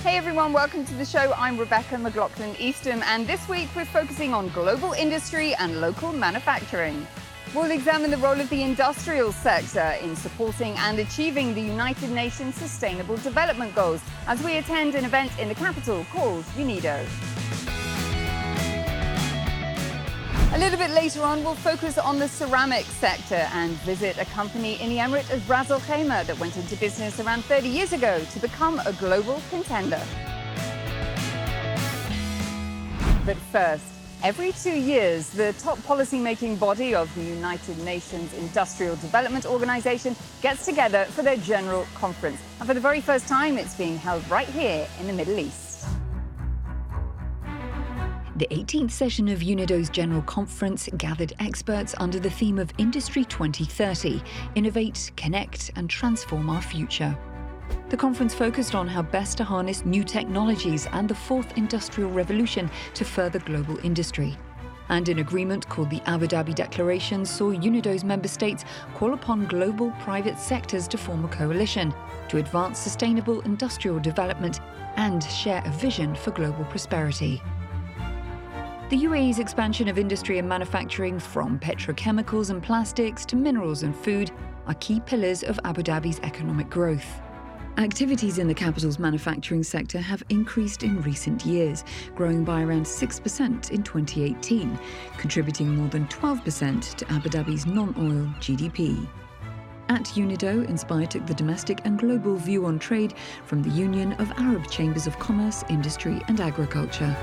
Hey everyone, welcome to the show. I'm Rebecca McLaughlin-Eastham, and this week we're focusing on global industry and local manufacturing. We'll examine the role of the industrial sector in supporting and achieving the United Nations Sustainable Development Goals as we attend an event in the capital called UNIDO. A little bit later on, we'll focus on the ceramics sector and visit a company in the Emirate of Ras Al Khaimah that went into business around 30 years ago to become a global contender. But first, every 2 years, the top policy-making body of the United Nations Industrial Development Organization gets together for their General Conference. And for the very first time, it's being held right here in the Middle East. The 18th session of UNIDO's General Conference gathered experts under the theme of Industry 2030, Innovate, Connect and Transform Our Future. The conference focused on how best to harness new technologies and the fourth industrial revolution to further global industry. And an agreement called the Abu Dhabi Declaration saw UNIDO's member states call upon global private sectors to form a coalition to advance sustainable industrial development and share a vision for global prosperity. The UAE's expansion of industry and manufacturing, from petrochemicals and plastics to minerals and food, are key pillars of Abu Dhabi's economic growth. Activities in the capital's manufacturing sector have increased in recent years, growing by around 6% in 2018, contributing more than 12% to Abu Dhabi's non-oil GDP. At UNIDO, Inspire took the domestic and global view on trade from the Union of Arab Chambers of Commerce, Industry and Agriculture.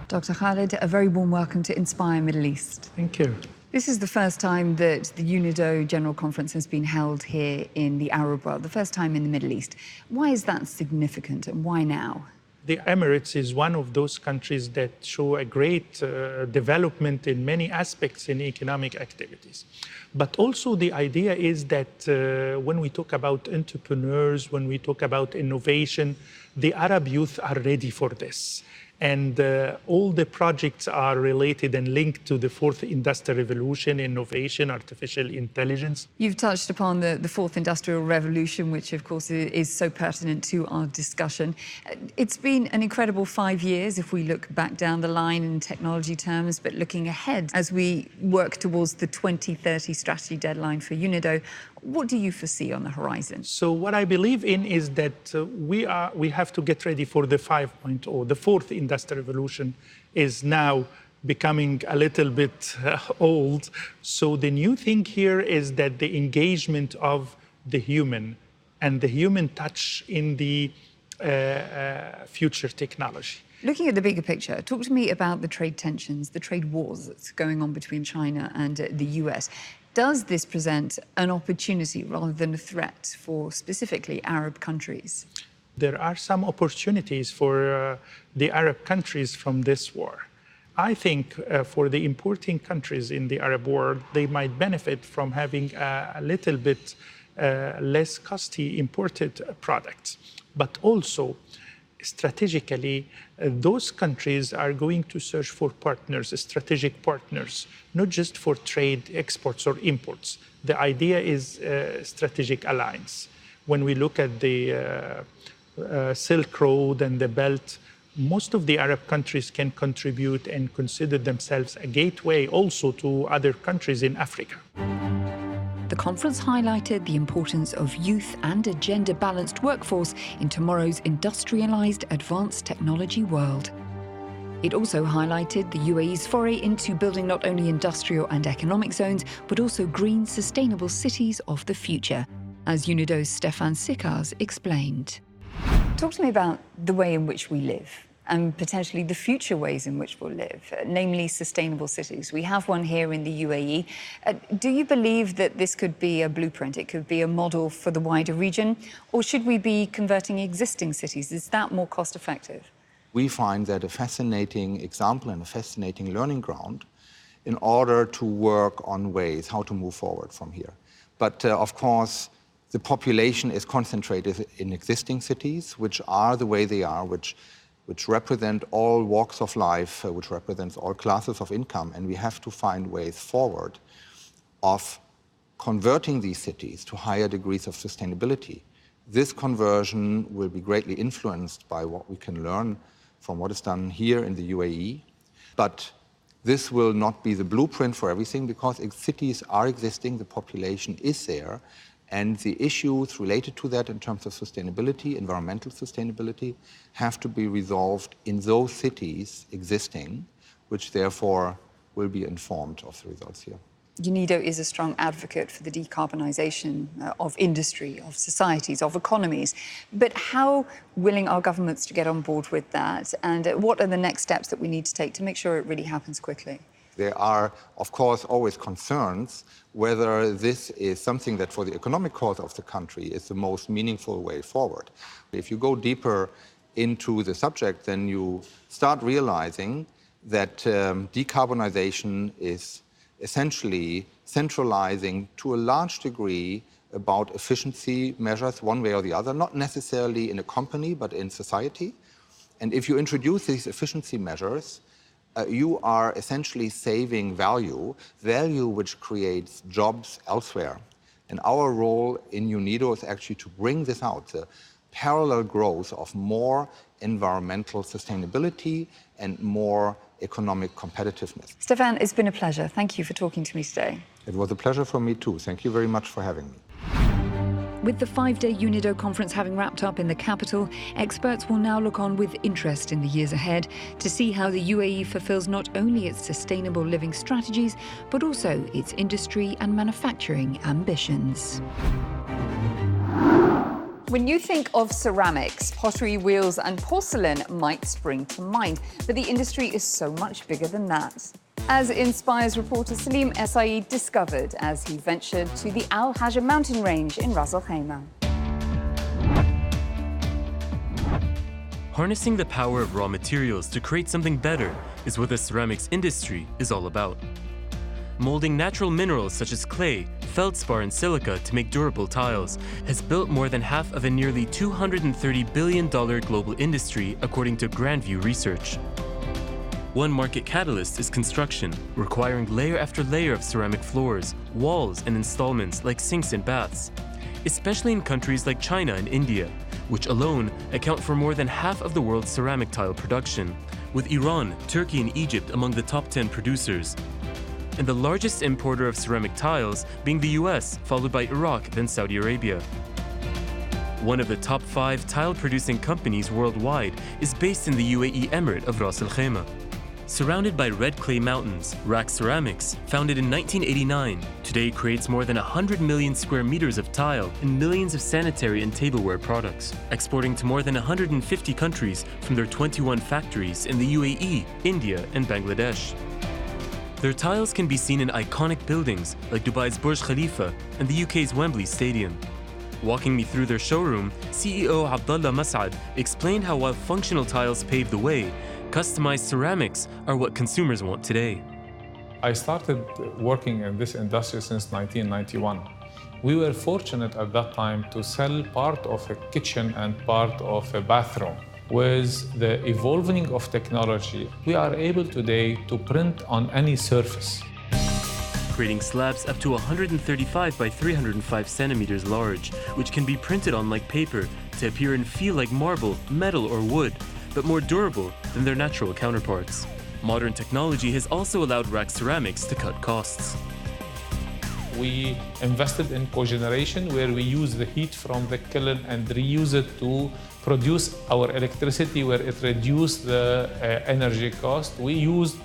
Dr. Khalid, a very warm welcome to Inspire Middle East. Thank you. This is the first time that the UNIDO General Conference has been held here in the Arab world, the first time in the Middle East. Why is that significant and why now? The Emirates is one of those countries that show a great development in many aspects in economic activities. But also the idea is that when we talk about entrepreneurs, when we talk about innovation, the Arab youth are ready for this. And all the projects are related and linked to the fourth industrial revolution, innovation, artificial intelligence. You've touched upon the fourth industrial revolution, which of course is so pertinent to our discussion. It's been an incredible 5 years if we look back down the line in technology terms, but looking ahead as we work towards the 2030 strategy deadline for UNIDO, what do you foresee on the horizon? So what I believe in is that we have to get ready for the 5.0. The fourth industrial revolution is now becoming a little bit old. So the new thing here is that the engagement of the human and the human touch in the future technology. Looking at the bigger picture, talk to me about the trade tensions, the trade wars that's going on between China and the US. Does this present an opportunity rather than a threat for specifically Arab countries? There are some opportunities for the Arab countries from this war. I think for the importing countries in the Arab world, they might benefit from having a little bit less costly imported products. But also, strategically, those countries are going to search for partners, strategic partners, not just for trade, exports or imports. The idea is strategic alliance. When we look at the Silk Road and the Belt, most of the Arab countries can contribute and consider themselves a gateway also to other countries in Africa. The conference highlighted the importance of youth and a gender-balanced workforce in tomorrow's industrialized advanced technology world. It also highlighted the UAE's foray into building not only industrial and economic zones, but also green, sustainable cities of the future, as UNIDO's Stefan Sikars explained. Talk to me about the way in which we live and potentially the future ways in which we'll live, namely sustainable cities. We have one here in the UAE. Do you believe that this could be a blueprint, it could be a model for the wider region, or should we be converting existing cities? Is that more cost effective? We find that a fascinating example and a fascinating learning ground in order to work on ways how to move forward from here. But of course, the population is concentrated in existing cities, which are the way they are, which represent all walks of life, which represents all classes of income. And we have to find ways forward of converting these cities to higher degrees of sustainability. This conversion will be greatly influenced by what we can learn from what is done here in the UAE. But this will not be the blueprint for everything because cities are existing, the population is there, and the issues related to that in terms of sustainability, environmental sustainability, have to be resolved in those cities existing, which therefore will be informed of the results here. UNIDO is a strong advocate for the decarbonisation of industry, of societies, of economies. But how willing are governments to get on board with that? And what are the next steps that we need to take to make sure it really happens quickly? There are, of course, always concerns whether this is something that for the economic cause of the country is the most meaningful way forward. If you go deeper into the subject, then you start realizing that decarbonisation is essentially centralizing to a large degree about efficiency measures one way or the other, not necessarily in a company, but in society. And if you introduce these efficiency measures, you are essentially saving value which creates jobs elsewhere. And our role in UNIDO is actually to bring this out, the parallel growth of more environmental sustainability and more economic competitiveness. Stefan, it's been a pleasure. Thank you for talking to me today. It was a pleasure for me too. Thank you very much for having me. With the 5-day UNIDO conference having wrapped up in the capital, experts will now look on with interest in the years ahead to see how the UAE fulfills not only its sustainable living strategies, but also its industry and manufacturing ambitions. When you think of ceramics, pottery, wheels and porcelain might spring to mind, but the industry is so much bigger than that. As Inspire's reporter Salim Essaid discovered as he ventured to the Al Hajja mountain range in Ras Al Khaimah. Harnessing the power of raw materials to create something better is what the ceramics industry is all about. Molding natural minerals such as clay, feldspar and silica to make durable tiles has built more than half of a nearly $230 billion global industry, according to Grandview Research. One market catalyst is construction, requiring layer after layer of ceramic floors, walls and installments like sinks and baths, especially in countries like China and India, which alone account for more than half of the world's ceramic tile production, with Iran, Turkey and Egypt among the top 10 producers. And the largest importer of ceramic tiles being the US, followed by Iraq, then Saudi Arabia. One of the top 5 tile-producing companies worldwide is based in the UAE Emirate of Ras Al Khaimah. Surrounded by red clay mountains, RAK Ceramics, founded in 1989, today creates more than 100 million square meters of tile and millions of sanitary and tableware products, exporting to more than 150 countries from their 21 factories in the UAE, India and Bangladesh. Their tiles can be seen in iconic buildings like Dubai's Burj Khalifa and the UK's Wembley Stadium. Walking me through their showroom, CEO Abdullah Mas'ad explained how while functional tiles paved the way, customized ceramics are what consumers want today. I started working in this industry since 1991. We were fortunate at that time to sell part of a kitchen and part of a bathroom. With the evolving of technology, we are able today to print on any surface. Creating slabs up to 135 by 305 centimeters large, which can be printed on like paper to appear and feel like marble, metal or wood, but more durable than their natural counterparts. Modern technology has also allowed RAK Ceramics to cut costs. We invested in cogeneration, where we use the heat from the kiln and reuse it to produce our electricity, where it reduced the energy cost. We used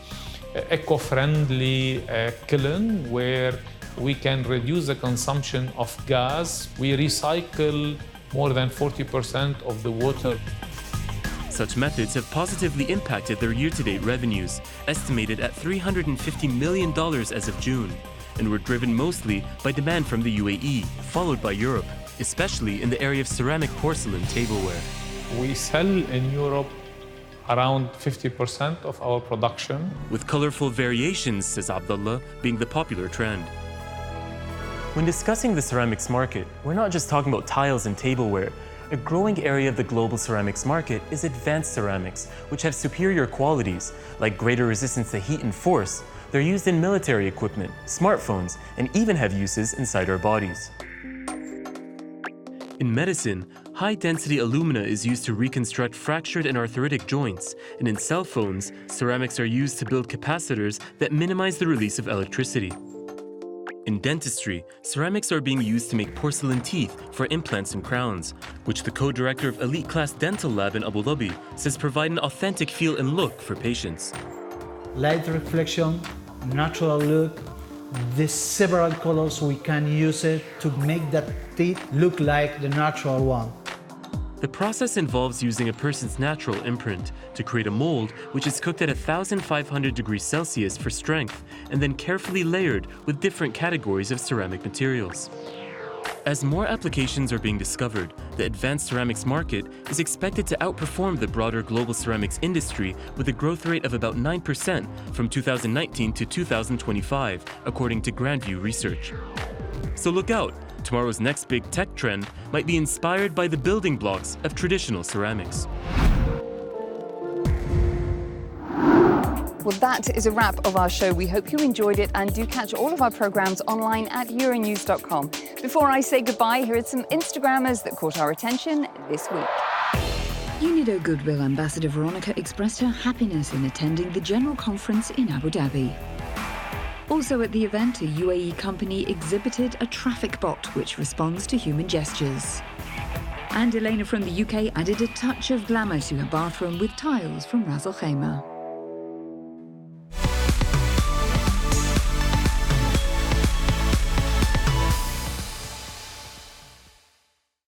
eco-friendly kiln, where we can reduce the consumption of gas. We recycle more than 40% of the water. Such methods have positively impacted their year-to-date revenues, estimated at $350 million as of June, and were driven mostly by demand from the UAE, followed by Europe, especially in the area of ceramic porcelain tableware. We sell in Europe around 50% of our production. With colorful variations, says Abdullah, being the popular trend. When discussing the ceramics market, we're not just talking about tiles and tableware. A growing area of the global ceramics market is advanced ceramics, which have superior qualities, like greater resistance to heat and force. They're used in military equipment, smartphones, and even have uses inside our bodies. In medicine, high-density alumina is used to reconstruct fractured and arthritic joints, and in cell phones, ceramics are used to build capacitors that minimize the release of electricity. In dentistry, ceramics are being used to make porcelain teeth for implants and crowns, which the co-director of Elite Class Dental Lab in Abu Dhabi says provide an authentic feel and look for patients. Light reflection, natural look, the several colors we can use it to make that teeth look like the natural one. The process involves using a person's natural imprint to create a mold which is cooked at 1,500 degrees Celsius for strength and then carefully layered with different categories of ceramic materials. As more applications are being discovered, the advanced ceramics market is expected to outperform the broader global ceramics industry with a growth rate of about 9% from 2019 to 2025, according to Grandview Research. So look out! Tomorrow's next big tech trend might be inspired by the building blocks of traditional ceramics. Well, that is a wrap of our show. We hope you enjoyed it, and do catch all of our programs online at Euronews.com. Before I say goodbye, here are some Instagrammers that caught our attention this week. UNIDO Goodwill Ambassador Veronica expressed her happiness in attending the General Conference in Abu Dhabi. Also at the event, a UAE company exhibited a traffic bot which responds to human gestures. And Elena from the UK added a touch of glamour to her bathroom with tiles from Ras Al Khaimah.